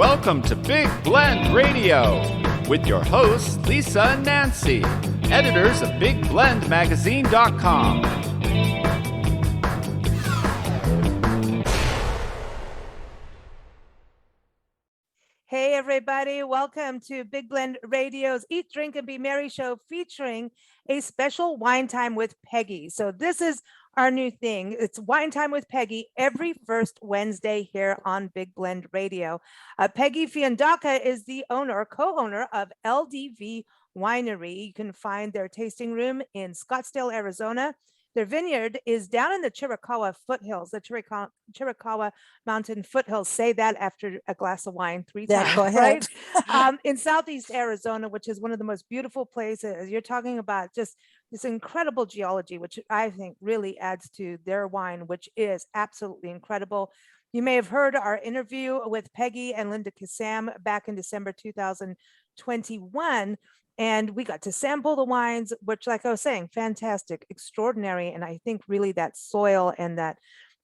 Welcome to Big Blend Radio with your hosts, Lisa and Nancy, editors of BigBlendMagazine.com. Hey everybody, welcome to Big Blend Radio's Eat, Drink, and Be Merry show featuring a special Wine Time with Peggy. So this is our new thing. It's Wine Time with Peggy every first Wednesday here on Big Blend Radio. Peggy Fiandaca is the owner, co-owner of LDV Winery. You can find their tasting room in Scottsdale, Arizona. Their vineyard is down in the Chiricahua foothills, the Chiricahua Mountain foothills. Say that after a glass of wine 3 times, go ahead. right? In Southeast Arizona, which is one of the most beautiful places. You're talking about just this incredible geology, which I think really adds to their wine, which is absolutely incredible. You may have heard our interview with Peggy and Linda Kassam back in December 2021. And we got to sample the wines, which, like I was saying, fantastic, extraordinary. And I think really that soil and that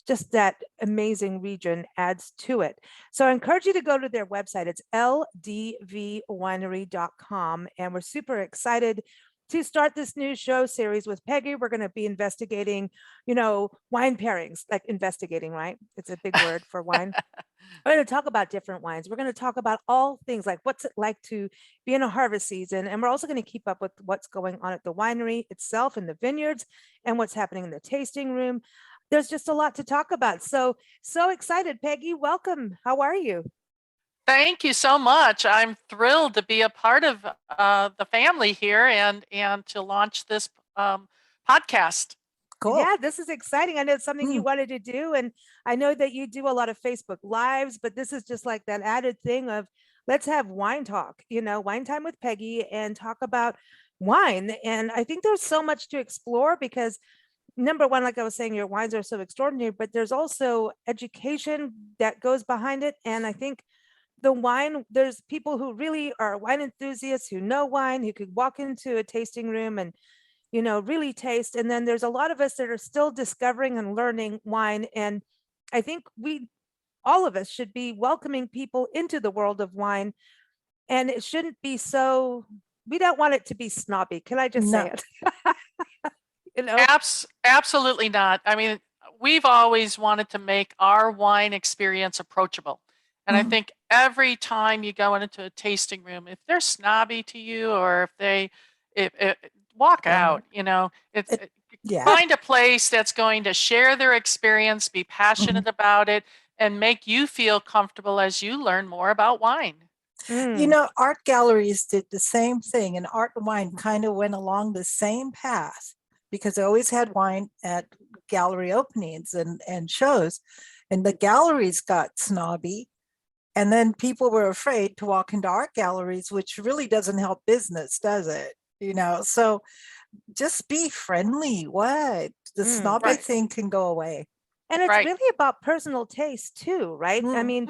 just that amazing region adds to it. So I encourage you to go to their website. It's ldvwinery.com. And we're super excited to start this new show series with Peggy. We're going to be investigating, wine pairings, like investigating, right? It's a big word for wine. We're going to talk about different wines. We're going to talk about all things like what's it like to be in a harvest season. And we're also going to keep up with what's going on at the winery itself and the vineyards and what's happening in the tasting room. There's just a lot to talk about. So excited, Peggy. Welcome. How are you? Thank you so much. I'm thrilled to be a part of the family here and to launch this podcast. Cool. Yeah, this is exciting. I know it's something you wanted to do. And I know that you do a lot of Facebook Lives, but this is just like that added thing of let's have wine talk, Wine Time with Peggy and talk about wine. And I think there's so much to explore because number one, like I was saying, your wines are so extraordinary, but there's also education that goes behind it. And I think the wine, there's people who really are wine enthusiasts who know wine, who could walk into a tasting room and really taste. And then there's a lot of us that are still discovering and learning wine. And I think all of us should be welcoming people into the world of wine. And it shouldn't be so, we don't want it to be snobby. Can I just say it? Absolutely not. I mean, we've always wanted to make our wine experience approachable. And I think every time you go into a tasting room, if they're snobby to you or if they walk out, find a place that's going to share their experience, be passionate about it, and make you feel comfortable as you learn more about wine. Art galleries did the same thing, and art and wine kind of went along the same path because they always had wine at gallery openings and shows, and the galleries got snobby. And then people were afraid to walk into art galleries, which really doesn't help business, does it? So just be friendly. What? The snobby thing can go away. And it's really about personal taste too, right? I mean,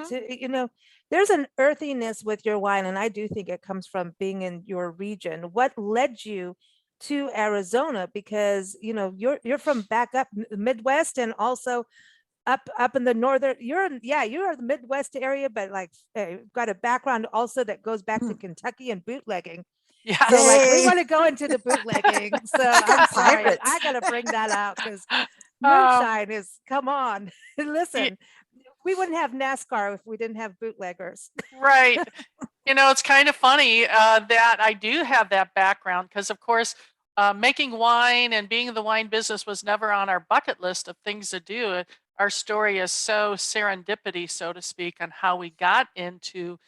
there's an earthiness with your wine, and I do think it comes from being in your region. What led you to Arizona? Because you're from back up Midwest and also up in the northern, you're the Midwest area, but like got a background also that goes back to Kentucky and bootlegging. Yeah. So like we want to go into the bootlegging. So I'm sorry, I got to bring that out because moonshine is, come on, listen, we wouldn't have NASCAR if we didn't have bootleggers. Right. It's kind of funny that I do have that background because, of course, making wine and being in the wine business was never on our bucket list of things to do. Our story is so serendipity, so to speak, on how we got into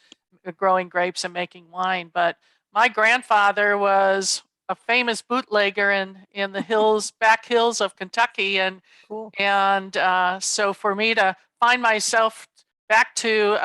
growing grapes and making wine. But my grandfather was a famous bootlegger in the back hills of Kentucky. And so for me to find myself back to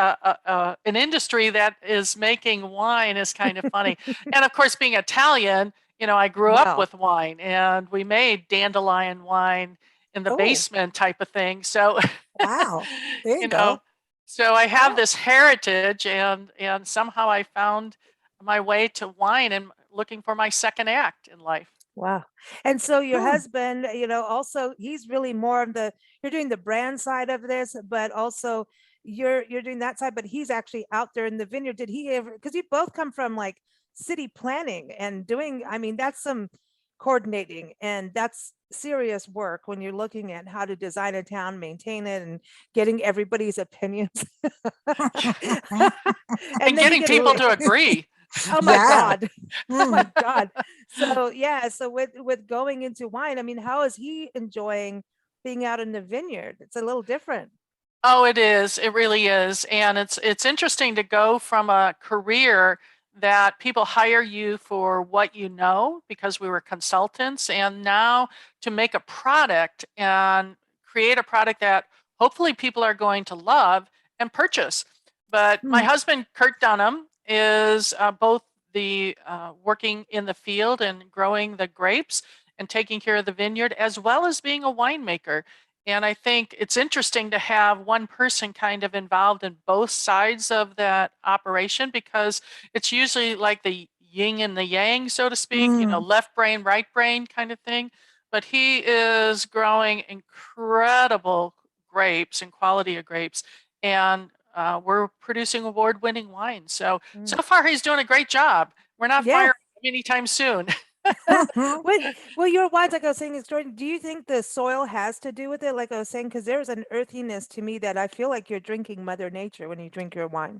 an industry that is making wine is kind of funny. And of course, being Italian, I grew up with wine and we made dandelion wine in the basement type of thing. So, wow, there you go. So I have this heritage and somehow I found my way to wine and looking for my second act in life. Wow. And so your husband, also he's really more of you're doing the brand side of this, but also, you're doing that side, but he's actually out there in the vineyard. Did he ever, because you both come from like city planning and doing, I mean, that's some coordinating, and that's serious work when you're looking at how to design a town, maintain it, and getting everybody's opinions. And then you getting get people to agree. oh my Yeah. God. Oh my God. So yeah, so with going into wine, I mean, how is he enjoying being out in the vineyard? It's a little different. Oh, it is. It really is. And it's interesting to go from a career that people hire you for what you know, because we were consultants, and now to make a product and create a product that hopefully people are going to love and purchase. But my husband, Curt Dunham, is both the working in the field and growing the grapes and taking care of the vineyard, as well as being a winemaker. And I think it's interesting to have one person kind of involved in both sides of that operation, because it's usually like the yin and the yang, so to speak, left brain, right brain kind of thing. But he is growing incredible grapes and quality of grapes. And we're producing award-winning wine. So far he's doing a great job. We're not firing him anytime soon. Well, your wines, like I was saying, is Jordan, do you think the soil has to do with it? Like I was saying, because there's an earthiness to me that I feel like you're drinking Mother Nature when you drink your wine.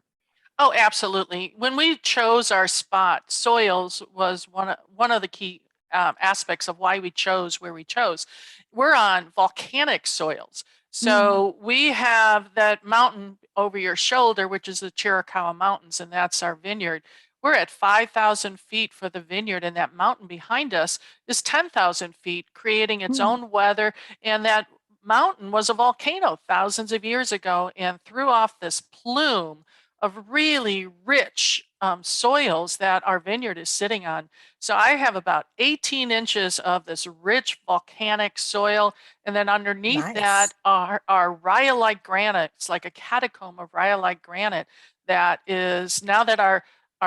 Oh, absolutely. When we chose our spot, soils was one of the key aspects of why we chose where we chose. We're on volcanic soils. So we have that mountain over your shoulder, which is the Chiricahua Mountains, and that's our vineyard. We're at 5,000 feet for the vineyard, and that mountain behind us is 10,000 feet, creating its own weather. And that mountain was a volcano thousands of years ago and threw off this plume of really rich soils that our vineyard is sitting on. So I have about 18 inches of this rich volcanic soil. And then underneath that are rhyolite granite. It's like a catacomb of rhyolite granite that is, now that our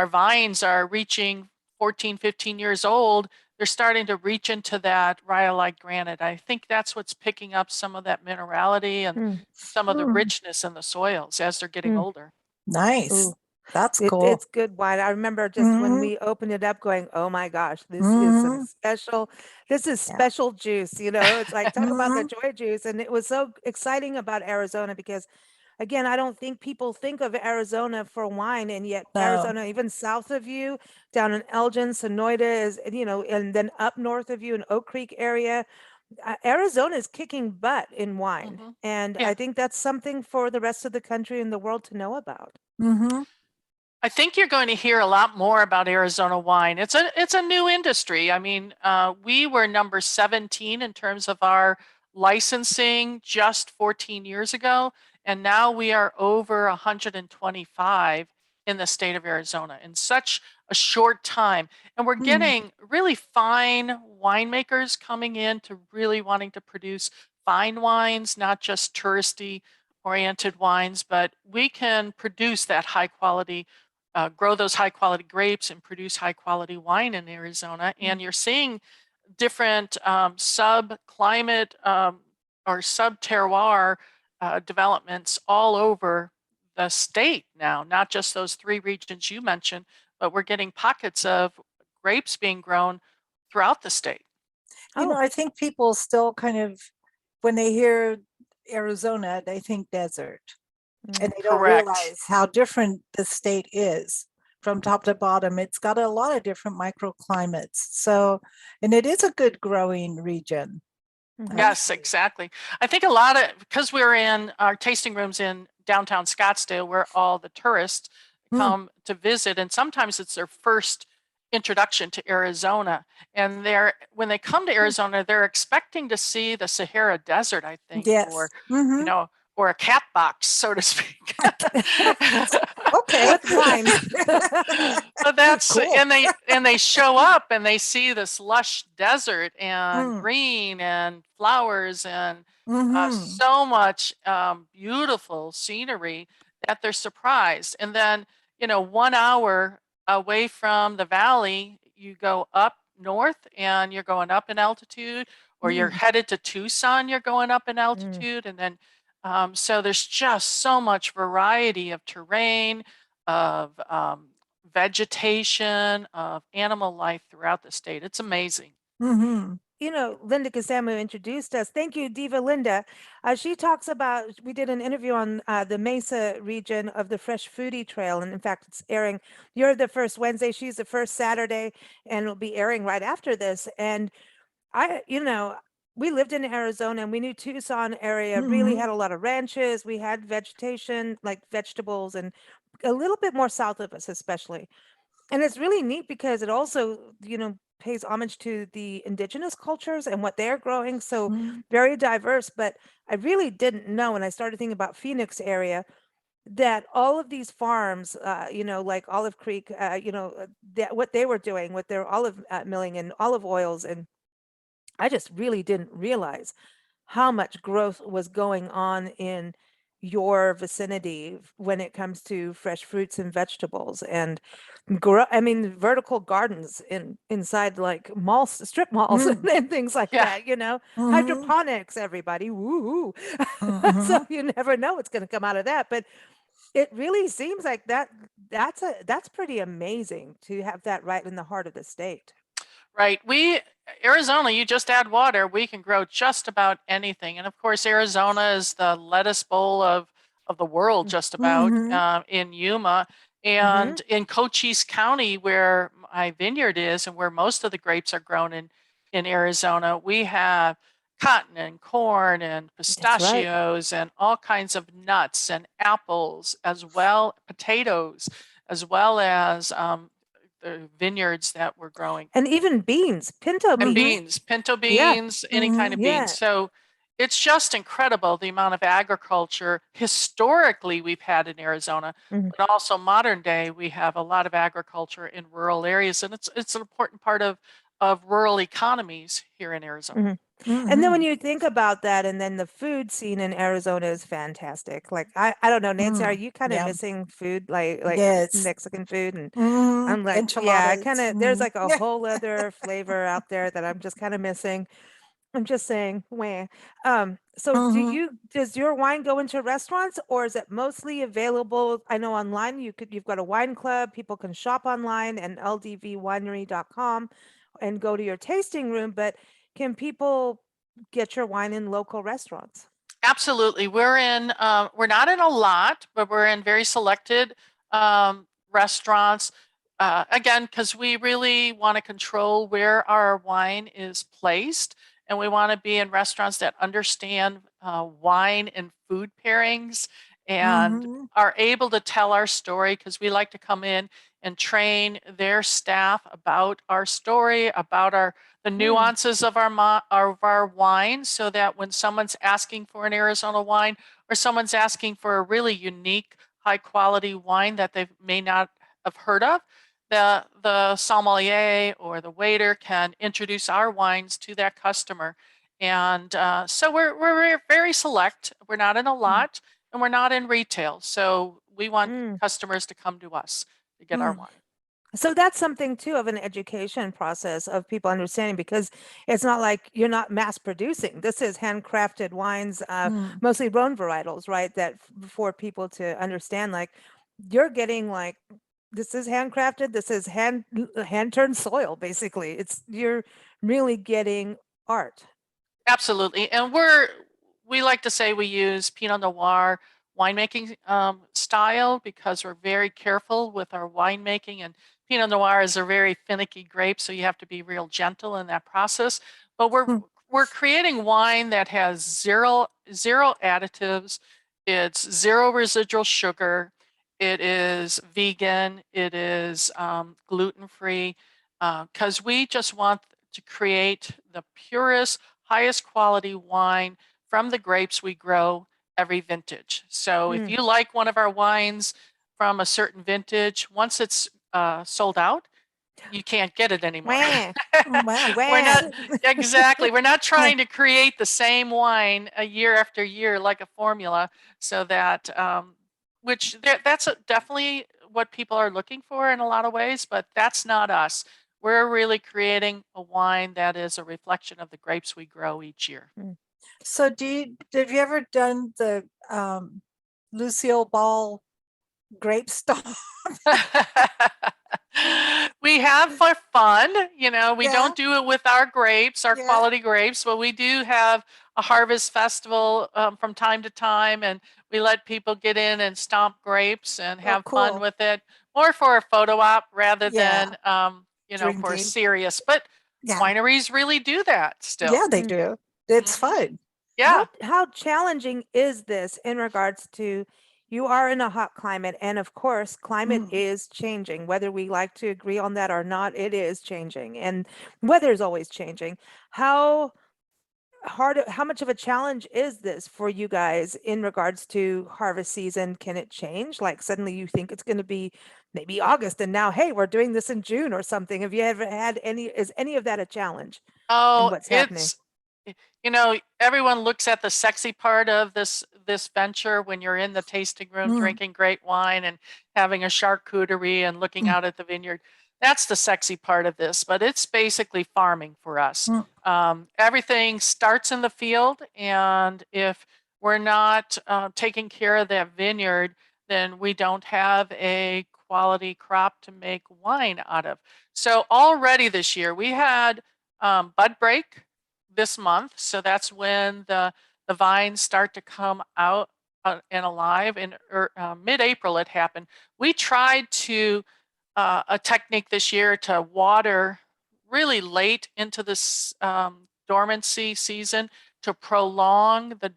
vines are reaching 14, 15 years old, they're starting to reach into that rhyolite granite. I think that's what's picking up some of that minerality and some of the richness in the soils as they're getting older. Nice. Ooh. That's cool. It's good wine. I remember just when we opened it up going, oh my gosh, this is some special juice. It's like, talk about the joy juice. And it was so exciting about Arizona because, again, I don't think people think of Arizona for wine, and yet Arizona, even south of you, down in Elgin, Sonoyta is, and then up north of you in Oak Creek area, Arizona is kicking butt in wine. And I think that's something for the rest of the country and the world to know about. I think you're going to hear a lot more about Arizona wine. It's a new industry. I mean, we were number 17 in terms of our licensing just 14 years ago, and now we are over 125 in the state of Arizona in such a short time. And we're getting really fine winemakers coming in to really wanting to produce fine wines, not just touristy oriented wines, but we can produce that high quality, grow those high quality grapes and produce high quality wine in Arizona. And you're seeing different sub-climate or sub-terroir developments all over the state now, not just those three regions you mentioned, but we're getting pockets of grapes being grown throughout the state. I think people still kind of, when they hear Arizona, they think desert. And they don't realize how different the state is from top to bottom. It's got a lot of different microclimates. So, and it is a good growing region. Yes, exactly. I think because we're in our tasting rooms in downtown Scottsdale, where all the tourists come to visit, and sometimes it's their first introduction to Arizona. And when they come to Arizona, they're expecting to see the Sahara Desert, I think, or a cat box, so to speak. Okay, with wine. So that's cool. and they show up and they see this lush desert and green and flowers and so much beautiful scenery that they're surprised. And then 1 hour away from the valley, you go up north and you're going up in altitude, or you're headed to Tucson, you're going up in altitude, and then So there's just so much variety of terrain, of vegetation, of animal life throughout the state. It's amazing. Mm-hmm. You know, Linda Casamu introduced us. Thank you, Diva Linda. She talks about, we did an interview on the Mesa region of the Fresh Foodie Trail. And in fact, it's airing. You're the first Wednesday, she's the first Saturday, and it'll be airing right after this. And we lived in Arizona and we knew Tucson area really Mm-hmm. had a lot of ranches. We had vegetation, like vegetables, and a little bit more south of us, especially. And it's really neat because it also, pays homage to the indigenous cultures and what they're growing. So Mm-hmm. very diverse. But I really didn't know when I started thinking about Phoenix area that all of these farms, like Olive Creek, that what they were doing with their olive milling and olive oils, and I just really didn't realize how much growth was going on in your vicinity when it comes to fresh fruits and vegetables and vertical gardens inside like malls, strip malls and things like Yeah. that, Mm-hmm. hydroponics, everybody, woo. So Mm-hmm. you never know what's going to come out of that, but it really seems like that's pretty amazing to have that right in the heart of the state. Right. Arizona, you just add water, we can grow just about anything. And of course, Arizona is the lettuce bowl of the world, just about, Mm-hmm. in Yuma. Mm-hmm. And in Cochise County, where my vineyard is and where most of the grapes are grown in Arizona, we have cotton and corn and That's right. pistachios and all kinds of nuts and apples, as well potatoes, as well as the vineyards that we're growing. And even beans, pinto And beans. beans, pinto Yeah. beans, any kind of Mm-hmm. beans. Yeah. So it's just incredible the amount of agriculture historically we've had in Arizona, Mhm. but also modern day we have a lot of agriculture in rural areas, and it's an important part of rural economies here in Arizona. Mhm. And then when Mm-hmm. you think about that, and then the food scene in Arizona is fantastic. Like I don't know, Nancy, are Mm. you kind of Yeah. missing food like Yes. Mexican food? And Mm-hmm. I'm like, yeah, I kind Enchiladas. of there's Mm-hmm. like a Yeah. whole other flavor out there that I'm just kind of missing. I'm just saying, where. So Mm-hmm. does your wine go into restaurants or is it mostly available? I know online you've got a wine club, people can shop online and ldvwinery.com and go to your tasting room, but can people get your wine in local restaurants? Absolutely. We're not in a lot, but we're in very selected restaurants. Again, because we really want to control where our wine is placed, and we want to be in restaurants that understand wine and food pairings and Mm-hmm. are able to tell our story, because we like to come in and train their staff about our story, about the Hmm. nuances of our wine, so that when someone's asking for an Arizona wine, or someone's asking for a really unique, high quality wine that they may not have heard of, the sommelier or the waiter can introduce our wines to that customer. And so we're very select. We're not in a lot, and we're not in retail. So we want Mm. customers to come to us to get our Mm. wine. So that's something too of an education process of people understanding because it's not like you're not mass producing. This is handcrafted wines, Mm. mostly Rhone varietals, right? That for people to understand, like you're getting like this is handcrafted, this is hand turned soil, basically. You're really getting art. Absolutely. And we like to say we use Pinot Noir winemaking style, because we're very careful with our winemaking. And Pinot Noir is a very finicky grape, so you have to be real gentle in that process. But Mm. we're creating wine that has zero additives. It's zero residual sugar. It is vegan. It is gluten free, because we just want to create the purest, highest quality wine from the grapes we grow every vintage. So if Mm. you like one of our wines from a certain vintage, once it's sold out, you can't get it anymore. Wah, Wow. We're wah. not exactly. We're not trying to create the same wine a year after year like a formula, so that that's definitely what people are looking for in a lot of ways, but that's not us. we're really creating a wine that is a reflection of the grapes we grow each year. So have you ever done the Lucille Ball grape stomp? We have for fun, we Yeah. don't do it with our grapes, our Yeah. quality grapes, but we do have a harvest festival from time to time, and we let people get in and stomp grapes and have fun cool. with it, more for a photo op rather Yeah. than, for Drinking. serious. But Yeah. wineries really do that still. Yeah, they do. It's Mhm. fun. Yeah. How challenging is this in regards to you are in a hot climate, and of course, climate is changing. Whether we like to agree on that or not, it is changing, and weather is always changing. How how much of a challenge is this for you guys in regards to harvest season? Can it change? Like suddenly you think it's going to be maybe August, and now, hey, we're doing this in June or something. Have you ever had is any of that a challenge in Oh, what's happening? it's everyone looks at the sexy part of this venture when you're in the tasting room drinking great wine and having a charcuterie and looking out at the vineyard. That's the sexy part of this, but it's basically farming for us. Everything starts in the field, and if we're not taking care of that vineyard, then we don't have a quality crop to make wine out of. So already this year we had bud break this month, so that's when the vines start to come out and alive. In mid-April it happened. We tried to a technique this year to water really late into this dormancy season to prolong the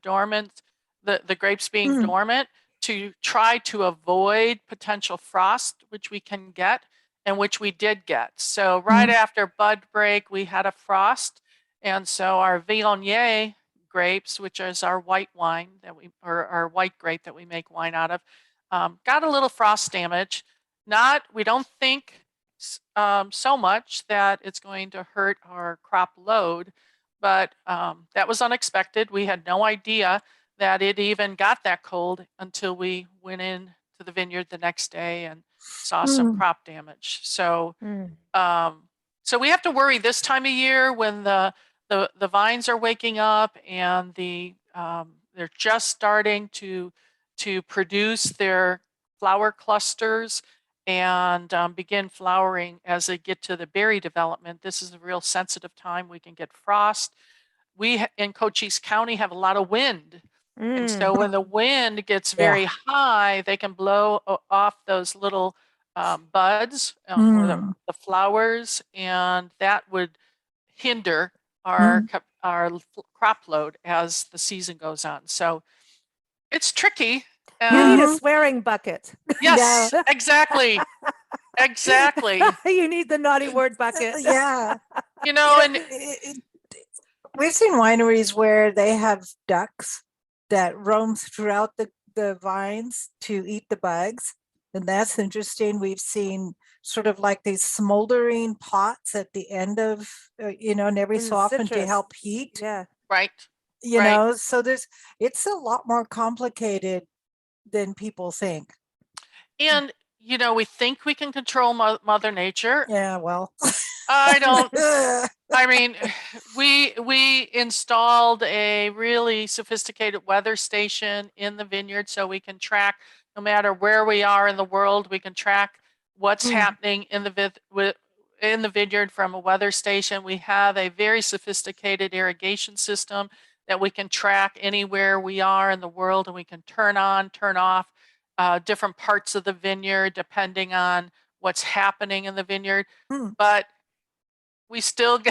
the grapes being dormant, to try to avoid potential frost, which we can get and which we did get. So right after bud break, we had a frost. And so our Viognier grapes, which is our white wine or our white grape that we make wine out of, got a little frost damage. We don't think so much that it's going to hurt our crop load, but that was unexpected. We had no idea that it even got that cold until we went in to the vineyard the next day and saw some crop damage. So, so we have to worry this time of year when the vines are waking up and they're just starting to produce their flower clusters and begin flowering as they get to the berry development. This is a real sensitive time. We can get frost. We in Cochise County have a lot of wind. And so when the wind gets very high, they can blow off those little buds or the flowers, and that would hinder our crop load as the season goes on. So it's tricky. You need a swearing bucket. Yes, exactly. Exactly. You need the naughty word bucket. Yeah. And we've seen wineries where they have ducks that roam throughout the vines to eat the bugs. And that's interesting. We've seen sort of like these smoldering pots at the end of, and every so often to help heat. Yeah. Right. So it's a lot more complicated than people think. And, we think we can control Mother Nature. Yeah, well. I don't. I mean, we installed a really sophisticated weather station in the vineyard so we can track, no matter where we are in the world, we can track what's happening in the vineyard from a weather station. We have a very sophisticated irrigation system that we can track anywhere we are in the world, and we can turn on, turn off different parts of the vineyard depending on what's happening in the vineyard. But we still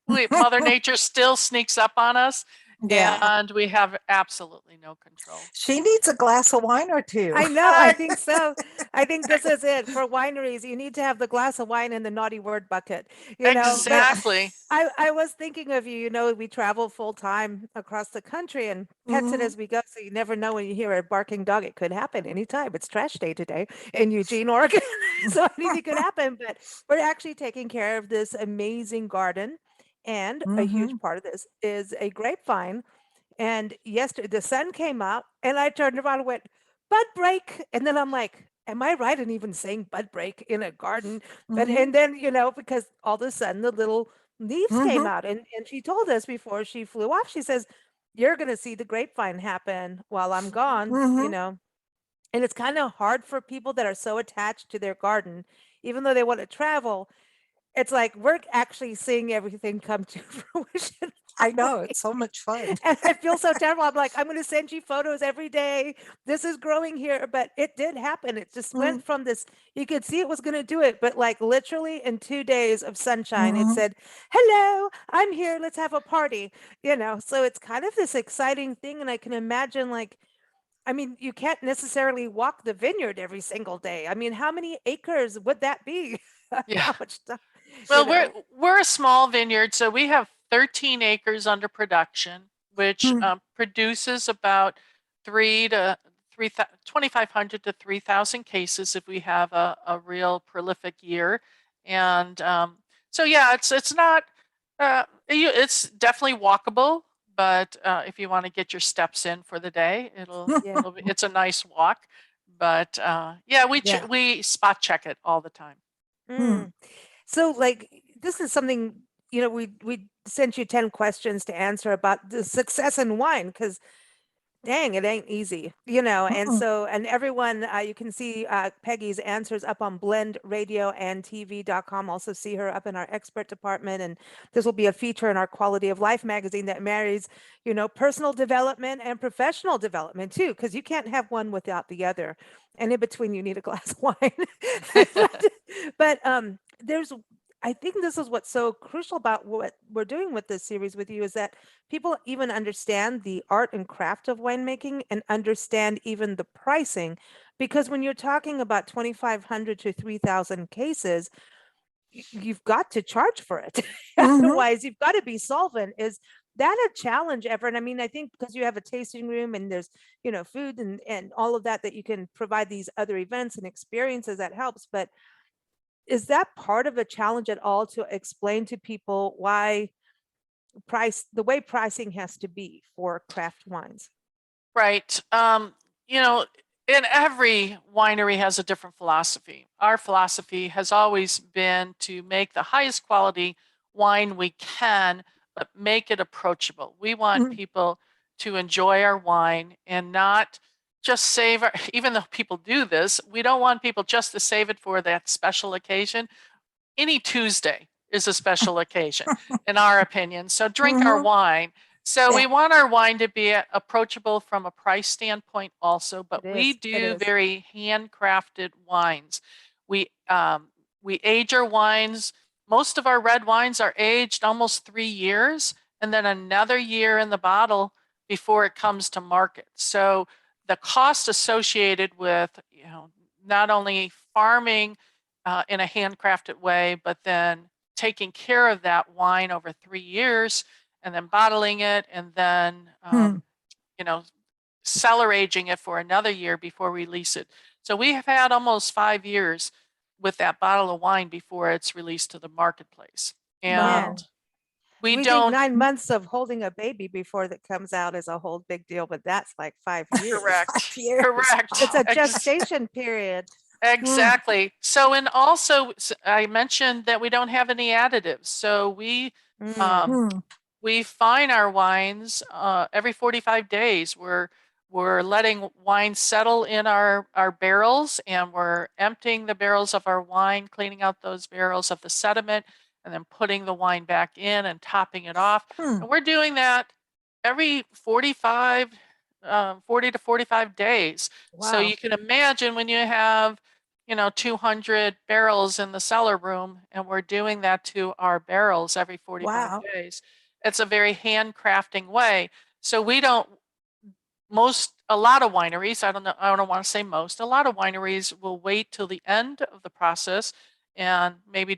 Mother Nature still sneaks up on us. Yeah. And we have absolutely no control. She needs a glass of wine or two. I know. I think so. I think this is it for wineries. You need to have the glass of wine in the naughty word bucket. Exactly. I was thinking of you. We travel full time across the country and pets it as we go. So you never know when you hear a barking dog. It could happen anytime. It's trash day today in Eugene, Oregon. So anything could happen. But we're actually taking care of this amazing garden. And a huge part of this is a grapevine. And yesterday the sun came out and I turned around and went, bud break. And then I'm like, am I right in even saying bud break in a garden? But Mhm. and then, because all of a sudden the little leaves came Mhm. out, and she told us before she flew off, she says, "You're gonna see the grapevine happen while I'm gone," Mhm. And it's kind of hard for people that are so attached to their garden, even though they want to travel. It's like we're actually seeing everything come to fruition. I know, it's so much fun. And I feel so terrible. I'm like, I'm going to send you photos every day. This is growing here, but it did happen. It just Mm. went from this, you could see it was going to do it, but like literally in 2 days of sunshine, it Mhm. said, "Hello, I'm here. Let's have a party." So it's kind of this exciting thing. And I can imagine, like, I mean, you can't necessarily walk the vineyard every single day. I mean, how many acres would that be? Yeah. How much stuff, you Well, know? we're a small vineyard, so we have 13 acres under production, which Mm. produces about 2,500 to 3,000 cases if we have a real prolific year. And so, yeah, it's not it's definitely walkable, but if you want to get your steps in for the day, Yeah. it's a nice walk. But yeah, Yeah. we spot check it all the time. Mm. Mm. So, like, this is something, we sent you 10 questions to answer about the success in wine, because dang, it ain't easy, and Mm-mm. so, and everyone, you can see Peggy's answers up on blendradioandtv.com. Also see her up in our expert department, and this will be a feature in our Quality of Life magazine that marries, personal development and professional development too, because you can't have one without the other, and in between you need a glass of wine. But there's, I think this is what's so crucial about what we're doing with this series with you, is that people even understand the art and craft of winemaking and understand even the pricing. Because when you're talking about 2,500 to 3,000 cases, you've got to charge for it. Mhm. Otherwise, you've got to be solvent. Is that a challenge ever? And I mean, I think because you have a tasting room and there's, food and all of that, that you can provide these other events and experiences, that helps. But is that part of a challenge at all to explain to people why the way pricing has to be for craft wines? Right. You know, and every winery has a different philosophy. Our philosophy has always been to make the highest quality wine we can, but make it approachable. We want Mm. people to enjoy our wine and not just save our, even though people do this, we don't want people just to save it for that special occasion. Any Tuesday is a special occasion, in our opinion. So drink our Mhm. wine. So Yeah. we want our wine to be approachable from a price standpoint also, It but we is. It do is. very handcrafted wines. We we age our wines. Most of our red wines are aged almost 3 years, and then another year in the bottle before it comes to market. So the cost associated with, not only farming in a handcrafted way, but then taking care of that wine over 3 years and then bottling it and then, Mm. you know, cellar aging it for another year before we release it. So we have had almost 5 years with that bottle of wine before it's released to the marketplace. And Wow. Man, we we think don't, 9 months of holding a baby before that comes out is a whole big deal, but that's like 5 years. 5 correct, years. correct. It's a Wow. gestation period. Mm. Exactly. So, and also I mentioned that we don't have any additives. So Mm. um, Mm. we fine our wines every 45 days. We're letting wine settle in our barrels, and we're emptying the barrels of our wine, cleaning out those barrels of the sediment, and then putting the wine back in and topping it off. Mm. And we're doing that every 40 to 45 days. So Wow. you can imagine when you have 200 barrels in the cellar room, and we're doing that to our barrels every 45 Wow. days. It's a very handcrafting way. So we don't, a lot of wineries, I don't know, I don't want to say most, a lot of wineries will wait till the end of the process and maybe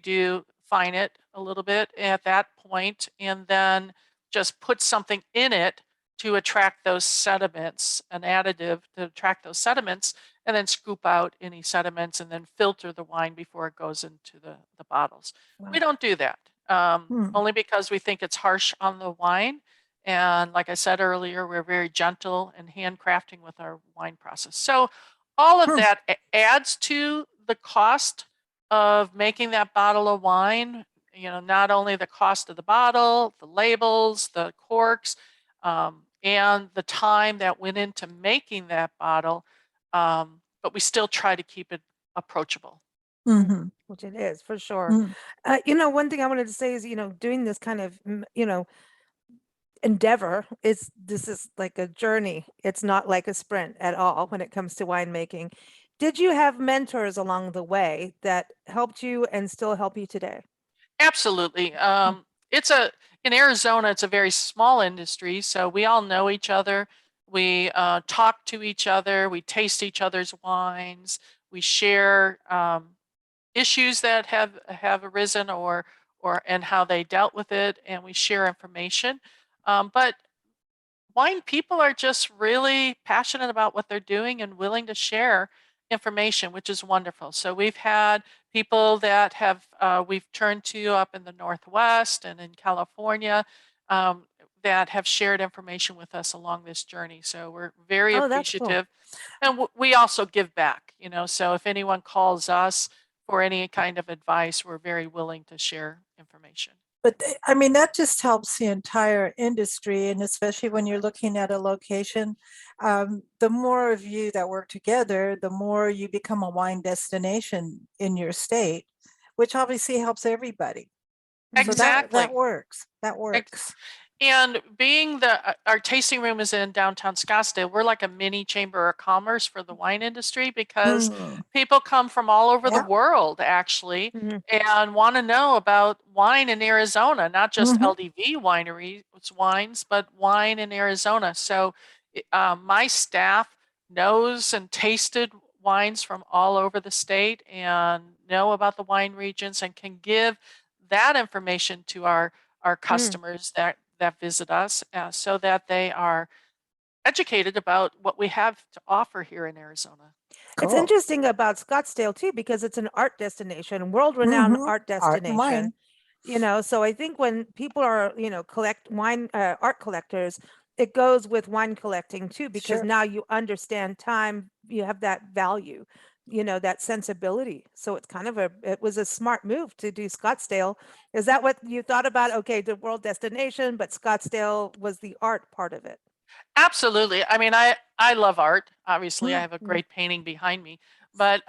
fine it a little bit at that point, and then just put something in it to attract those sediments, an additive to attract those sediments, and then scoop out any sediments and then filter the wine before it goes into the bottles. We Wow. don't do that, Mm. only because we think it's harsh on the wine. And like I said earlier, we're very gentle and handcrafting with our wine process. So all of that adds to the cost of making that bottle of wine. Not only the cost of the bottle, the labels, the corks, and the time that went into making that bottle, but we still try to keep it approachable. Mhm. Which it is for sure. Mm. One thing I wanted to say is, doing this kind of, endeavor this is like a journey. It's not like a sprint at all when it comes to winemaking. Did you have mentors along the way that helped you and still help you today? Absolutely. In Arizona, it's a very small industry, so we all know each other. We talk to each other. We taste each other's wines. We share issues that have arisen or and how they dealt with it, and we share information. But wine people are just really passionate about what they're doing and willing to share information, which is wonderful. So we've had people that have we've turned to up in the Northwest and in California um, that have shared information with us along this journey. So we're very Oh, that's cool. appreciative, and we also give back. So if anyone calls us for any kind of advice, we're very willing to share information. But I mean, that just helps the entire industry, and especially when you're looking at a location, the more of you that work together, the more you become a wine destination in your state, which obviously helps everybody. So that Exactly. works. That Ex- works. And being our tasting room is in downtown Scottsdale, we're like a mini chamber of commerce for the wine industry because Mm. people come from all over the Yeah. world actually Mhm. and want to know about wine in Arizona, not just Mhm. LDV wineries wines, but wine in Arizona. So my staff knows and tasted wines from all over the state and know about the wine regions and can give that information to our Mm. customers that visit us so that they are educated about what we have to offer here in Arizona. It's Cool. interesting about Scottsdale too, because it's an art destination, world-renowned Mhm. art Art and destination. wine. So I think when people are, collect wine, art collectors, it goes with wine collecting too, because Sure. now you understand time, you have that value, that sensibility. So it was a smart move to do Scottsdale. Is that what you thought about? Okay, the world destination, but Scottsdale was the art part of it. Absolutely. I mean, I love art. Obviously, I have a Mhm. great painting behind me, but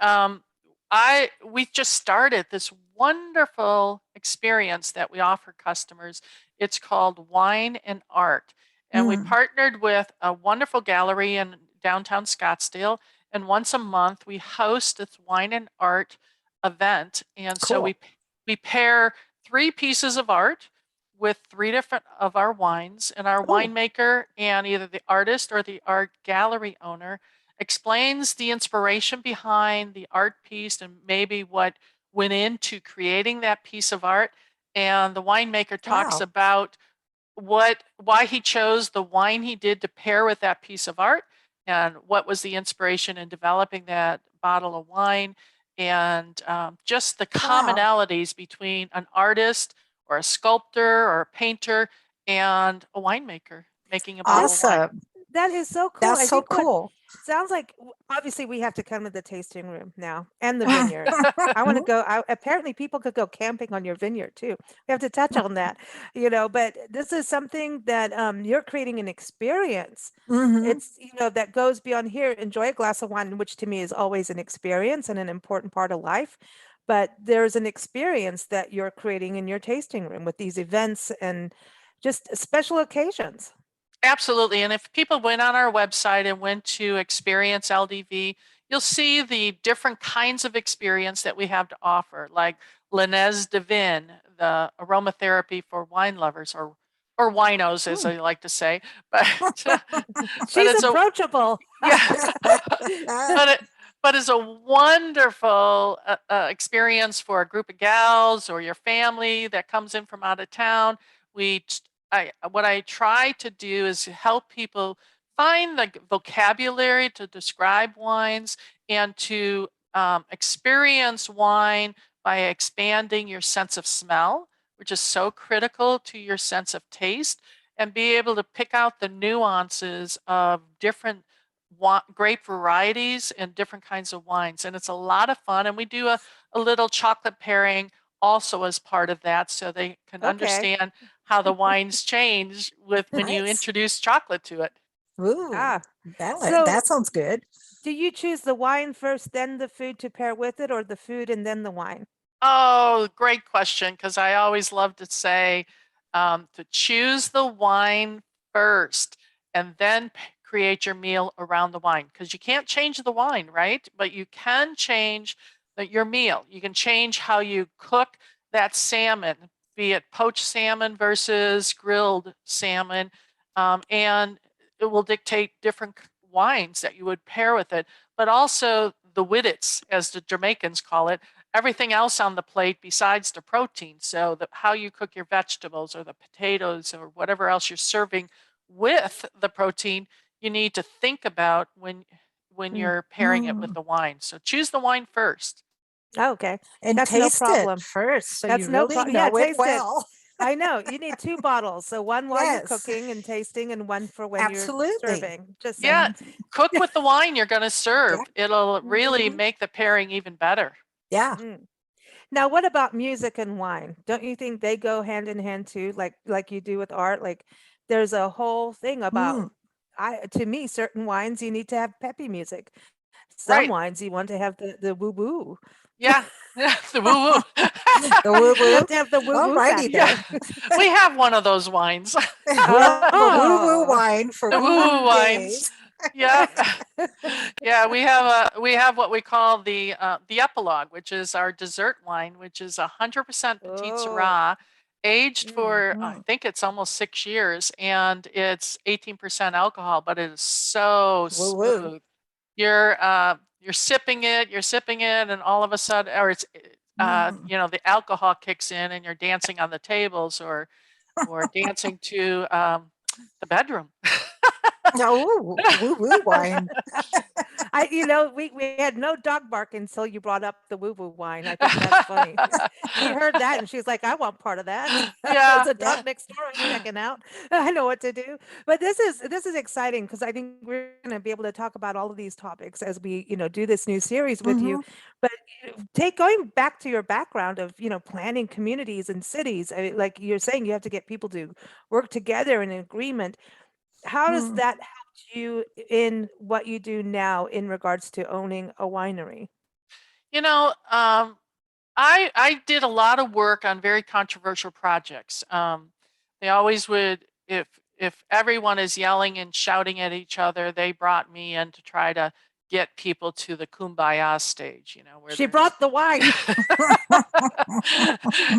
we just started this wonderful experience that we offer customers. It's called Wine and Art, and we Mm. partnered with a wonderful gallery in downtown Scottsdale. And once a month, we host this Wine and Art event, and so Cool. we pair three pieces of art with three different of our wines, and our Oh, winemaker and either the artist or the art gallery owner explains the inspiration behind the art piece and maybe what went into creating that piece of art. And the winemaker talks Wow. about why he chose the wine he did to pair with that piece of art and what was the inspiration in developing that bottle of wine and just the Wow. commonalities between an artist or a sculptor or a painter and a winemaker making a bottle of wine. Awesome. that is so cool. That's I so think what cool. sounds like, obviously we have to come to the tasting room now and the vineyard. I want to go. Apparently, people could go camping on your vineyard too. We have to touch on that, But this is something that you're creating an experience. Mhm. It's that goes beyond here. Enjoy a glass of wine, which to me is always an experience and an important part of life. But there's an experience that you're creating in your tasting room with these events and just special occasions. Absolutely. And if people went on our website and went to Experience LDV, you'll see the different kinds of experience that we have to offer, like Linez Divin, the aromatherapy for wine lovers or winos, as Hmm. I like to say. But but She's it's a approachable. yeah, but but it's a wonderful experience for a group of gals or your family that comes in from out of town. We, what I try to do is help people find the vocabulary to describe wines and to experience wine by expanding your sense of smell, which is so critical to your sense of taste, and be able to pick out the nuances of different grape varieties and different kinds of wines. And it's a lot of fun. And we do a little chocolate pairing also as part of that, so they can Okay. understand how the wines change with when you Nice. introduce chocolate to it. Ooh, Ah, that so sounds good. do you choose the wine first, then the food to pair with it, or the food and then the wine? Oh, great question. Because I always love to say to choose the wine first and then create your meal around the wine. Because you can't change the wine, right? But you can change your meal. You can change how you cook that salmon, be it poached salmon versus grilled salmon. And it will dictate different wines that you would pair with it. But also the wittets, as the Jamaicans call it, everything else on the plate besides the protein. So how you cook your vegetables or the potatoes or whatever else you're serving with the protein, you need to think about when Mm. you're pairing it with the wine. So choose the wine first. Oh, okay. And That's no taste it problem. first, so That's you no really problem. Yeah, know it taste it. well. I know. You need 2 bottles. So one while you're Yes, cooking and tasting, and one for when you're absolutely. serving. Just Yeah, saying. cook with the wine you're going to Yeah. serve. It'll really Mhm. make the pairing even better. Yeah. Mm. Now, what about music and wine? Don't you think they go hand in hand too, like you do with art? Like, there's a whole thing about to me, certain wines you need to have peppy music. Some Right. wines you want to have the woo woo. Yeah. The woo woo. The woo You woo. have to have the woo woo Alrighty factor. then. Yeah. We have one of those wines. We have a woo woo Oh. wine for The woo woo woo wines. days. Yeah. Yeah, we have what we call the epilogue, which is our dessert wine, which is 100% Petite Oh. Syrah, aged for I Mm. think it's almost 6 years, and it's 18% alcohol, but it is so Woo woo. smooth. You're sipping it, and all of a sudden, or it's Mm. the alcohol kicks in, and you're dancing on the tables, or dancing to the bedroom. Oh, woo woo wine. We had no dog bark until you brought up the woo woo wine. I think that's funny. She heard that and she's like, I want part of that. Yeah. There's a dog Yeah. next door I'm checking out. I know what to do. But this is exciting because I think we're going to be able to talk about all of these topics as we, do this new series with you. Mhm. But going back to your background of, planning communities and cities, like you're saying, you have to get people to work together in agreement. How does Mm. that help you in what you do now in regards to owning a winery? You know, I did a lot of work on very controversial projects. They always would, if everyone is yelling and shouting at each other, they brought me in to try to get people to the kumbaya stage, where She they're brought the wine.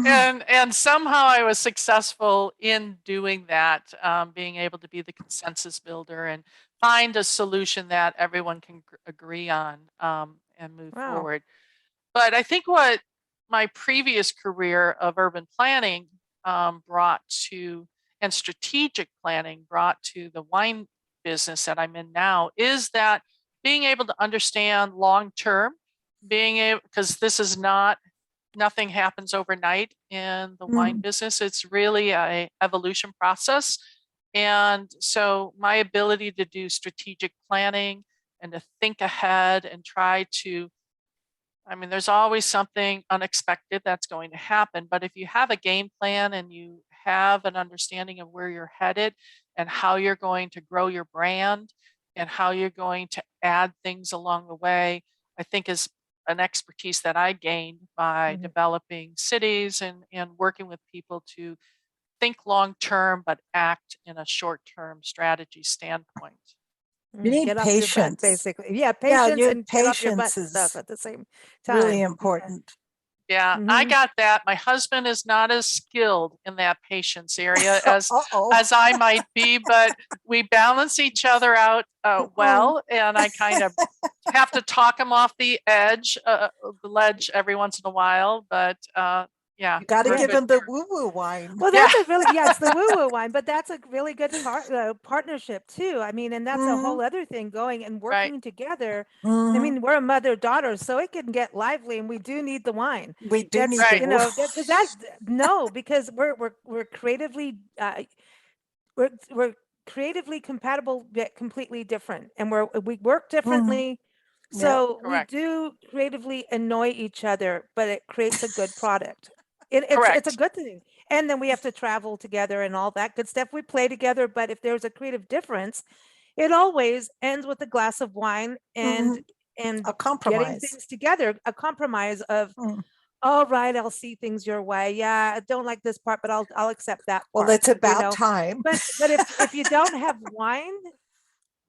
and somehow I was successful in doing that, being able to be the consensus builder and find a solution that everyone can agree on, and move Wow. forward. But I think what my previous career of urban planning brought to, and strategic planning brought to the wine business that I'm in now, is that being able to understand long term, being able, because this is not, nothing happens overnight in the wine Mm. business. It's really a evolution process. And so my ability to do strategic planning and to think ahead and try to, I mean, there's always something unexpected that's going to happen, but if you have a game plan and you have an understanding of where you're headed and how you're going to grow your brand and how you're going to add things along the way, I think is an expertise that I gained by Mhm. developing cities and working with people to think long term but act in a short term strategy standpoint. You need Get off your butt, patience. basically. Yeah, Yeah, patience your and get off your butt patience stuff is at the same really time. important. Yeah, I Mhm. got that. My husband is not as skilled in that patience area as Uh-oh. I might be, but we balance each other out well, and I kind of have to talk him off the ledge every once in a while. But yeah, You got to we're Yeah. give good him the here. woo woo wine. Well, Yeah, that's a really, yeah, it's the woo woo wine, but that's a really good partnership too. I mean, and that's a Mhm. whole other thing going and right. working together. I Mhm. mean, we're a mother daughter, so it can get lively, and we do need the wine. We do That's need the Right. woo. because no, because we're creatively we're creatively compatible yet completely different, and we work Mhm. differently. Yeah. So we Correct. do creatively annoy each other, but it creates a good product. It's a Correct. good thing. And then we have to travel together and all that good stuff. We play together, but if there's a creative difference, it always ends with a glass of wine and Mhm. and A getting compromise. things together, a compromise of, Mm. all right, I'll see things your way. Yeah, I don't like this part, but I'll accept that Well, part, it's about time. But if you don't have wine,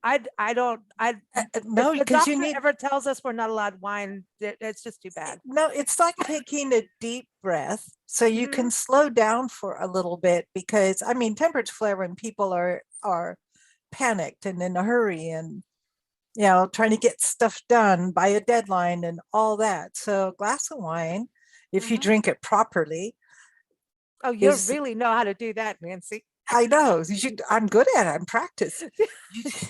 I don't I No, if the because you doctor need, ever tells us we're not allowed wine, it's just too bad. no, it's like taking a deep breath so you Mhm. can slow down for a little bit, because I mean, temperature flare when people are panicked and in a hurry and trying to get stuff done by a deadline and all that. So a glass of wine, if you Mhm. drink it properly, Oh, you is, really know how to do that, Nancy. I know, I'm good at it. I'm practiced.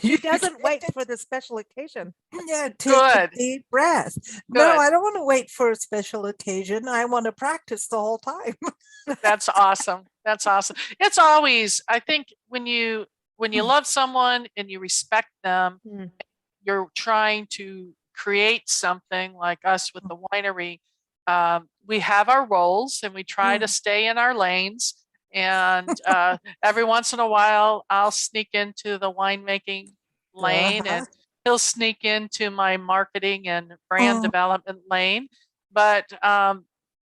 She doesn't wait for the special occasion. Yeah, take a Good. deep breath. No, Good. I don't want to wait for a special occasion. I want to practice the whole time. That's awesome. That's awesome. It's always, I think, when you love someone and you respect them, Mm. you're trying to create something like us with the winery. We have our roles and we try to stay in our lanes. And every once in a while, I'll sneak into the winemaking lane Uh-huh. and he'll sneak into my marketing and brand Mm, development lane. But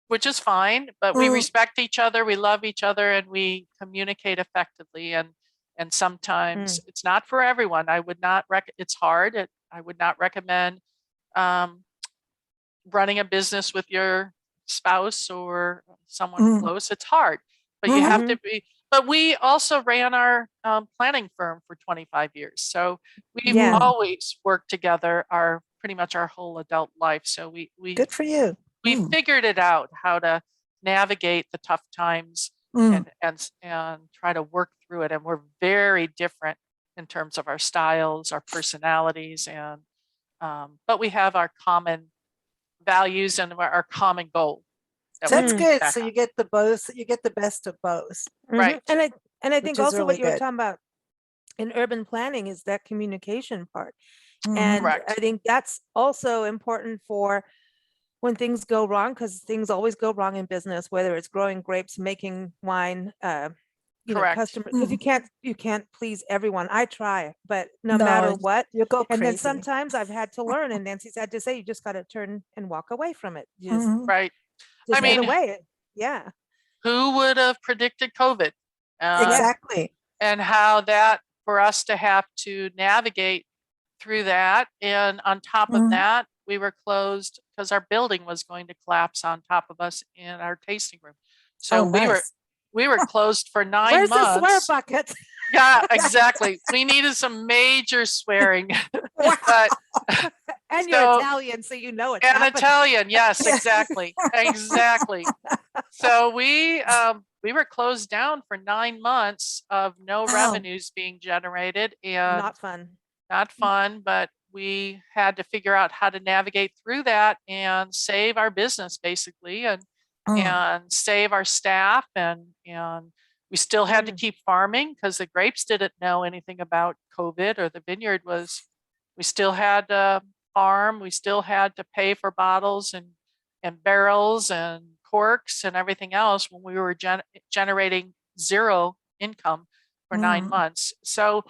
which is fine, but we mm, respect each other, we love each other, and we communicate effectively. And sometimes Mm. it's not for everyone. I would not it's hard. I would not recommend um, running a business with your spouse or someone mm, close. It's hard, but you have mhm. to Mhm. be. But we also ran our planning firm for 25 years, so we've Yeah. Mm, always worked together our pretty much our whole adult life. So Good for you. we Mm, figured it out how to navigate the tough times mm. and try to work through it. And we're very different in terms of our styles, our personalities, and but we have our common values and our common goal that So we that's Mm. reach good. back So on. you get the both, you get the best of both, Mhm. Right. And I which think is also what really you were good. talking about in urban planning is that communication part. Mhm. And I Correct. think that's also important for when things go wrong, because things always go wrong in business, whether it's growing grapes, making wine, Correct. customer, because Mm. you can't please everyone. I try, but no No, matter what. you go And then crazy. sometimes I've had to learn, and Nancy's had to say, you just got to turn and walk away from it. You Mhm. Right. I just get mean, away. Yeah. who would have predicted COVID? Yeah. Exactly. And how that for us to have to navigate through that. And on top of Mhm. that, we were closed because our building was going to collapse on top of us in our tasting room. So Oh, nice. we were closed for 9 Where's the swear months. bucket? Yeah, exactly. We needed some major swearing. Wow. But And you're so Italian, so you know it's and happening. Italian, yes, Yeah. exactly. Exactly. So we were closed down for 9 months of no Wow. revenues being generated and Not fun. not fun, but we had to figure out how to navigate through that and save our business basically Mm. and save our staff and we still had to Mm. keep farming because the grapes didn't know anything about COVID or the vineyard was we still had to farm, we still had to pay for bottles and barrels and corks and everything else when we were generating zero income for 9 Mm. months. So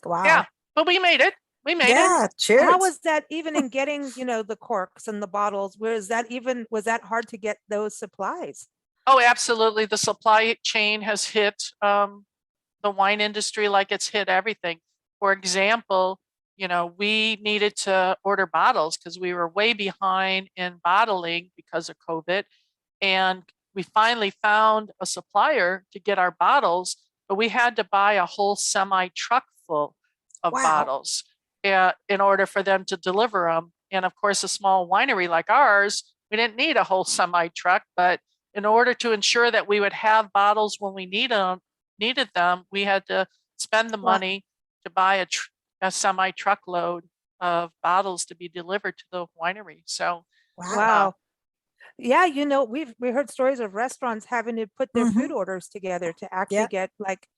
Wow. yeah, but we made it. We made it. Yeah, How cheers. was that even in getting, the corks and the bottles? Was that hard to get those supplies? Oh, absolutely. The supply chain has hit the wine industry like it's hit everything. For example, we needed to order bottles because we were way behind in bottling because of COVID. And we finally found a supplier to get our bottles, but we had to buy a whole semi truck full of Wow. bottles in order for them to deliver them. And of course, a small winery like ours, we didn't need a whole semi truck, but in order to ensure that we would have bottles when we needed them, we had to spend the Wow. money to buy a semi truckload of bottles to be delivered to the winery. So, Wow. Wow. Yeah, we heard stories of restaurants having to put their food Mhm. orders together to actually Yeah. get like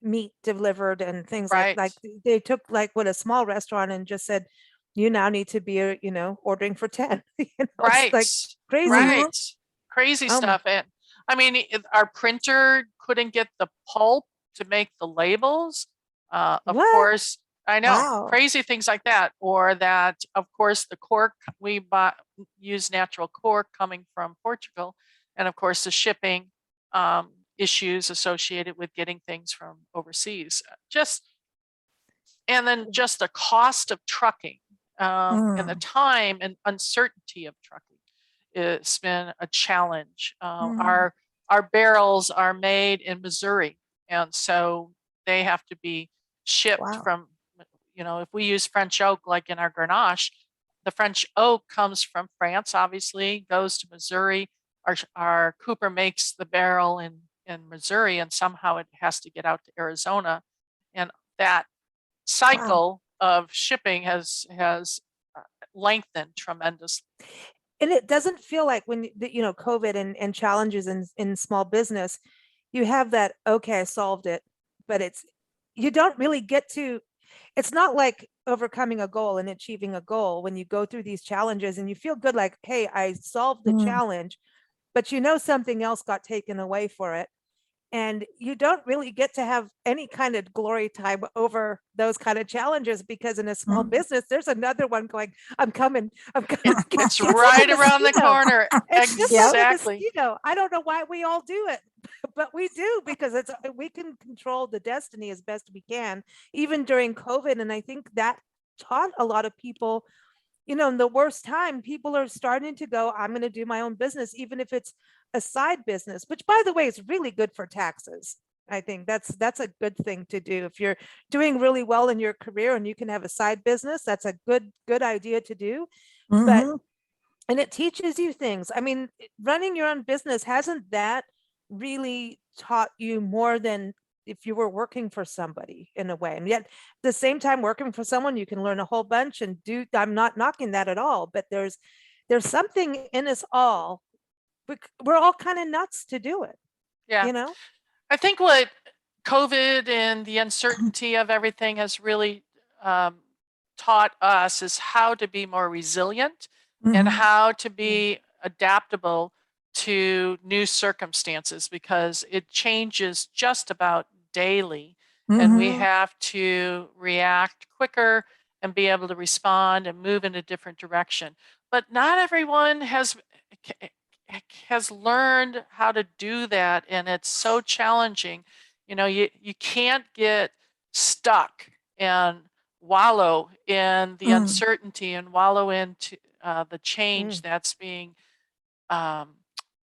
meat delivered and things like Right. they took like what a small restaurant and just said, you now need to be, ordering for 10. It's Right. like crazy. Mhm. Right. Crazy Oh my, stuff. And I mean, our printer couldn't get the pulp to make the labels. Of what? course, I know, Wow. crazy things like that. Or that, of course, the cork, we use natural cork coming from Portugal. And of course, the shipping issues associated with getting things from overseas. And then just the cost of trucking and the Mm. time and uncertainty of trucking. It's been a challenge. Mm. Our barrels are made in Missouri, and so they have to be shipped Wow. from, if we use French oak like in our Grenache, the French oak comes from France, obviously, goes to Missouri. Our Cooper makes the barrel in Missouri, and somehow it has to get out to Arizona, and that Wow. cycle of shipping has lengthened tremendously. And it doesn't feel like when COVID and challenges in small business, you have that, okay, I solved it, but you don't really get to, it's not like overcoming a goal and achieving a goal when you go through these challenges and you feel good, like, hey, I solved the Mm. challenge, but something else got taken away for it. And you don't really get to have any kind of glory time over those kind of challenges, because in a small Mm. business, there's another one going, I'm coming to get It's you. It's like a right around the mosquito. corner. It's just like Yep. a Exactly. mosquito. I don't know why we all do it, but we do, because we can control the destiny as best we can, even during COVID. And I think that taught a lot of people, in the worst time, people are starting to go, I'm going to do my own business, even if it's a side business, which by the way is really good for taxes. I think that's a good thing to do. If you're doing really well in your career and you can have a side business, that's a good idea to do. But Mhm. and it teaches you things. I mean, running your own business, hasn't that really taught you more than if you were working for somebody in a way? And yet, at the same time, working for someone, you can learn a whole bunch and do. I'm not knocking that at all, but there's something in us all. We're all kind of nuts to do it, Yeah. you know? I think what COVID and the uncertainty of everything has really um, taught us is how to be more resilient and Mhm. how to Mm, be adaptable to new circumstances, because it changes just about daily. And we Mhm. have to react quicker and be able to respond and move in a different direction. But not everyone has learned how to do that, and it's so challenging. You can't get stuck and wallow in the Mm. uncertainty and wallow into the change mm, that's being um,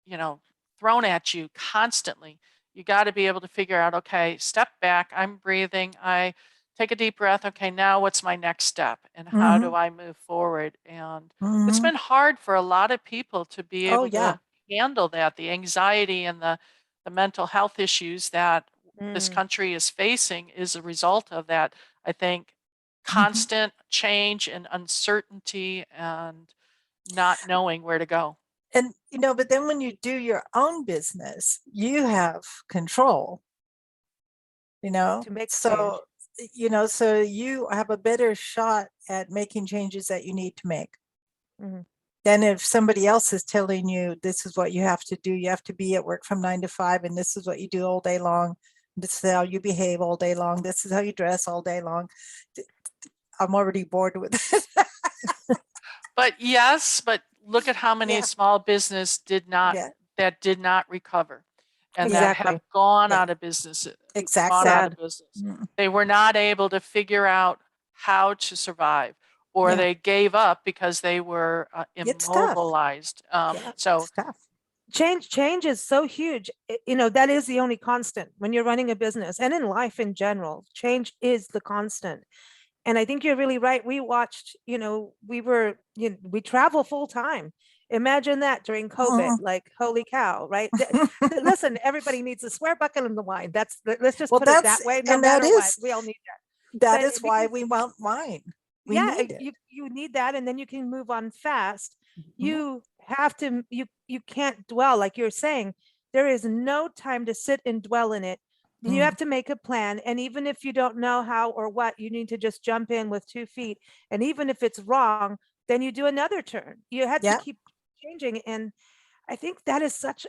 you know thrown at you constantly. You got to be able to figure out, okay, step back, I'm breathing, I take a deep breath, okay, now what's my next step and how do Mhm. I move forward? And it's Mhm. been hard for a lot of people to be Oh, able yeah. to handle that, the anxiety and the mental health issues that this mm. country is facing is a result of that. I think Mhm. constant change and uncertainty and not knowing where to go. And, but then when you do your own business, you have control, To make change. so, so you have a better shot at making changes that you need to make Mhm. than if somebody else is telling you, this is what you have to do. You have to be at work from 9 to 5, and this is what you do all day long. This is how you behave all day long. This is how you dress all day long. I'm already bored with it. But yes, but look at how many Yeah. small business Yeah. did not recover and Yeah. that have Exactly. gone Yeah. out of business, gone Exactly. out of Sad. business. Mm. They were not able to figure out how to survive, or Yeah. they gave up because they were It's tough. immobilized. Yeah. So It's tough. Change is so huge. That is the only constant when you're running a business and in life in general. Change is the constant. And I think you're really right. We watched, we travel full time. Imagine that during COVID, Mhm. like, holy cow, right? Listen, everybody needs a swear bucket in the wine. Let's just Well, put it that way, no and that matter what. is We all need that. that But is why because we want wine. We yeah, need it. you need that, and then you can move on fast. Mhm. You have to, you can't dwell, like you're saying. There is no time to sit and dwell in it. You have to make a plan. And even if you don't know how or what, you need to just jump in with 2 feet. And even if it's wrong, then you do another turn. You had to Yeah. keep changing. And I think that is such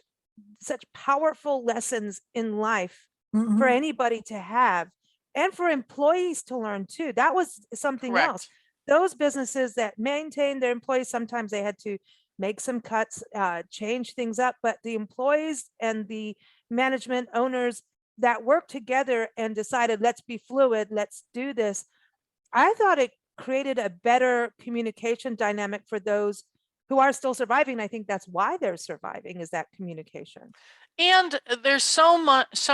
powerful lessons in life for Mhm. anybody to have, and for employees to learn too. That was something else. Correct. Those businesses that maintained their employees, sometimes they had to make some cuts, change things up, but the employees and the management owners that worked together and decided, let's be fluid, let's do this. I thought it created a better communication dynamic for those who are still surviving. I think that's why they're surviving, is that communication. And there's so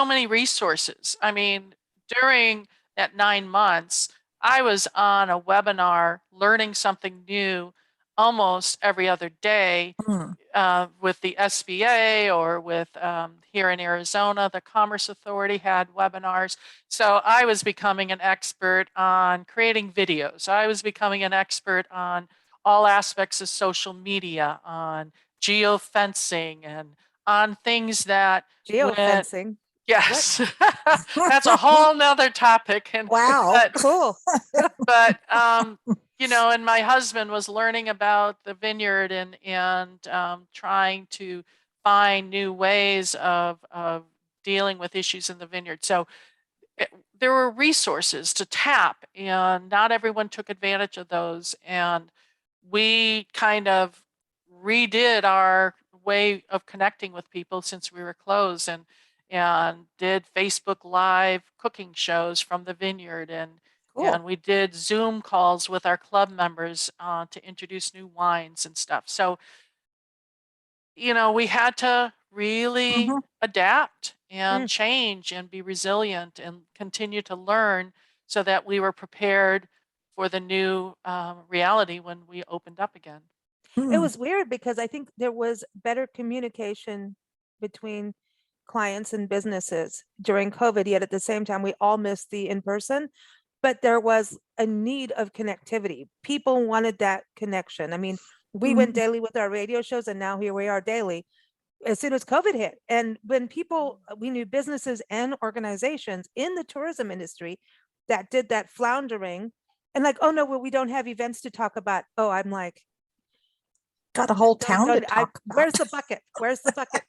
many resources. I mean, during that 9 months, I was on a webinar learning something new almost every other day, Mm. with the SBA or with here in Arizona, the Commerce Authority had webinars. So I was becoming an expert on creating videos. I was becoming an expert on all aspects of social media, on geofencing, and on things that went, Geofencing. yes, that's a whole nother topic. And Wow. Cool. but you know, and my husband was learning about the vineyard and trying to find new ways of dealing with issues in the vineyard. So there were resources to tap, and not everyone took advantage of those. And we kind of redid our way of connecting with people since we were closed, and did Facebook Live cooking shows from the vineyard, and Cool. we did Zoom calls with our club members to introduce new wines and stuff. So, you know, we had to really Mhm. adapt and Mm. change and be resilient and continue to learn so that we were prepared for the new reality when we opened up again. It Mm. was weird because I think there was better communication between clients and businesses during COVID, yet at the same time, we all missed the in-person, but there was a need of connectivity. People wanted that connection. I mean, we went Mhm. daily with our radio shows, and now here we are daily as soon as COVID hit. And when people, we knew businesses and organizations in the tourism industry that did that floundering, and like, oh no, well, we don't have events to talk about. Oh, I'm like, Got a whole don't, town to I, talk about. where's the bucket? Where's the bucket?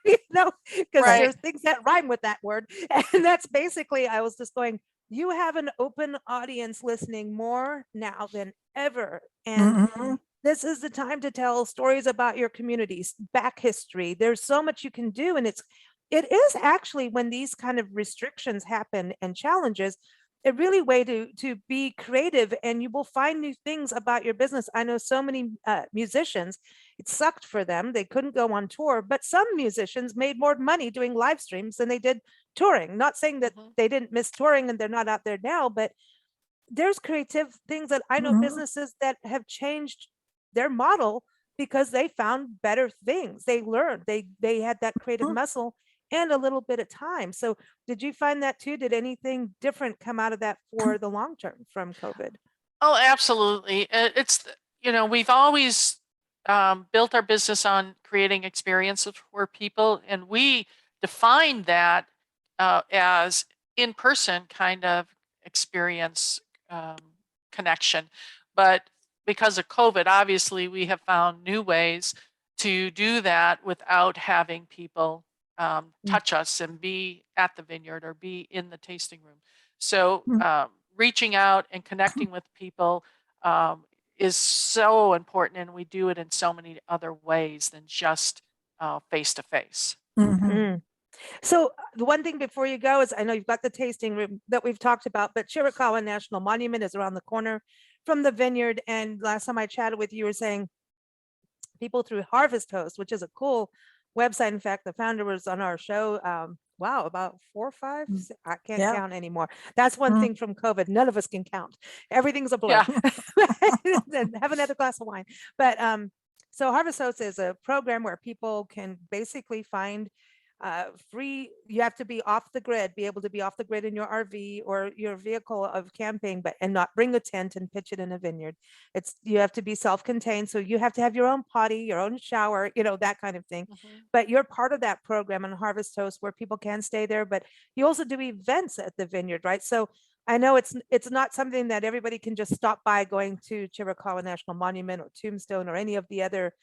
You know, because Right. there's things that rhyme with that word. And that's basically, I was just going, you have an open audience listening more now than ever. And Mhm. this is the time to tell stories about your communities, back history. There's so much you can do. And it is actually, when these kind of restrictions happen and challenges, a really way to be creative, and you will find new things about your business. I know so many musicians, it sucked for them. They couldn't go on tour, but some musicians made more money doing live streams than they did touring. Not saying that Mhm. they didn't miss touring and they're not out there now, but there's creative things that I know, Mhm. businesses that have changed their model because they found better things. They learned, they had that creative Mhm. muscle and a little bit of time. So did you find that too? Did anything different come out of that for the long term from COVID? Oh, absolutely. You know, we've always built our business on creating experiences for people, and we define that as in-person kind of experience, um, connection. But because of COVID, obviously, we have found new ways to do that without having people Mm. touch us and be at the vineyard or be in the tasting room. So, Mm. reaching out and connecting with people is so important, and we do it in so many other ways than just face to face. Mhm. Mm. So the one thing before you go is, I know you've got the tasting room that we've talked about, but Chiricahua National Monument is around the corner from the vineyard. And last time I chatted with you, you were saying people through Harvest Host, which is a cool website. In fact, the founder was on our show. Wow, about 4 or 5. Mm. I can't Yeah. count anymore. That's one Mm. thing from COVID. None of us can count. Everything's a blur. Yeah. Then have another glass of wine. But so Harvest Host is a program where people can basically find free. You have to be off the grid, be able to be off the grid in your RV or your vehicle of camping, but and not bring a tent and pitch it in a vineyard. You have to be self-contained, so you have to have your own potty, your own shower, that kind of thing. But you're part of that program on Harvest Host where people can stay there, but you also do events at the vineyard, right? So I know it's not something that everybody can just stop by going to Chiricahua National Monument or Tombstone or any of the other.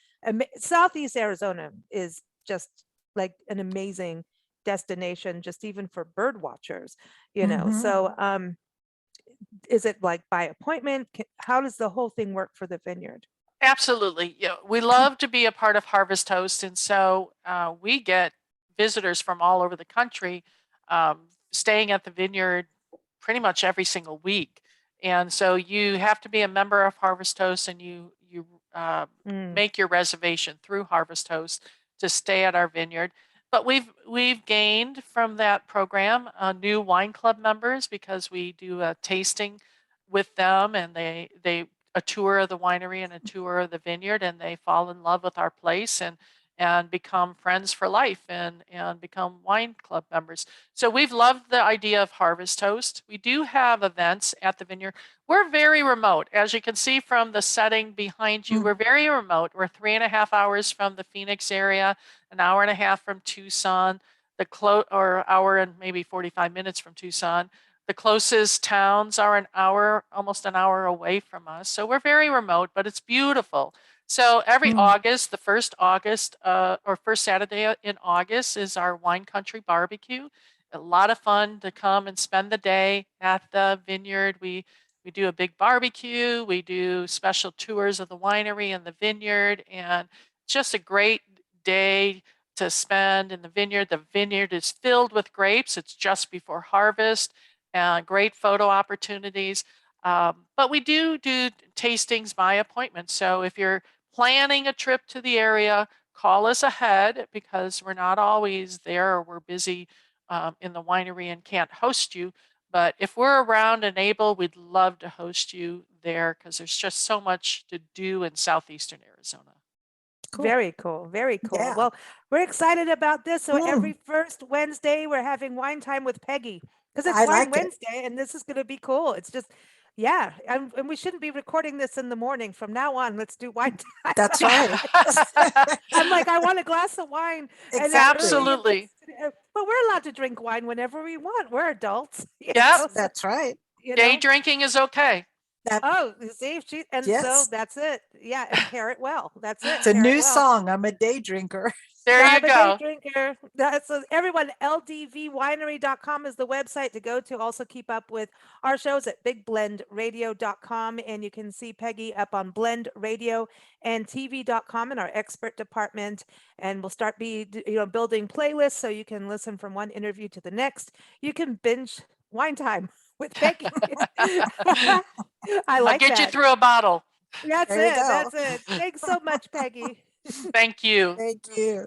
Southeast Arizona is just like an amazing destination, just even for bird watchers, So is it like by appointment? How does the whole thing work for the vineyard? Absolutely. Yeah, we love to be a part of Harvest Host. And so we get visitors from all over the country staying at the vineyard pretty much every single week. And so you have to be a member of Harvest Host, and you make your reservation through Harvest Host to stay at our vineyard. But we've gained from that program new wine club members because we do a tasting with them, and they a tour of the winery and a tour of the vineyard, and they fall in love with our place and become friends for life and become wine club members. So we've loved the idea of Harvest Host. We do have events at the vineyard. We're very remote. As you can see from the setting behind you, we're very remote. We're 3.5 hours from the Phoenix area, an hour and a half from Tucson, or hour and maybe 45 minutes from Tucson. The closest towns are almost an hour away from us. So we're very remote, but it's beautiful. So every August, the first Saturday in August is our wine country barbecue. A lot of fun to come and spend the day at the vineyard. We do a big barbecue. We do special tours of the winery and the vineyard, and just a great day to spend in the vineyard. The vineyard is filled with grapes. It's just before harvest. Great photo opportunities. But we do tastings by appointment. So if you're planning a trip to the area, call us ahead because we're not always there or we're busy in the winery and can't host you. But if we're around and able, we'd love to host you there because there's just so much to do in southeastern Arizona. Cool. Very cool. Very cool. Yeah. Well, we're excited about this. So every first Wednesday, we're having wine time with Peggy because it's Wine Wednesday, and this is going to be cool. It's just, yeah. And we shouldn't be recording this in the morning. From now on, let's do wine time. That's right. I'm like, I want a glass of wine. Exactly. Absolutely. But we're allowed to drink wine whenever we want. We're adults. Yeah, that's right. Day drinking is okay. Oh, see, so that's it. Yeah, and pair it well. That's it. It's a new song. I'm a day drinker. There you go. Day drinker. That's everyone. LDVwinery.com is the website to go to. Also keep up with our shows at bigblendradio.com, and you can see Peggy up on Blend Radio and TV.com in our expert department. And we'll start building playlists so you can listen from one interview to the next. You can binge wine time with Peggy. I'll get you through a bottle. That's it. Thanks so much, Peggy. Thank you. Thank you.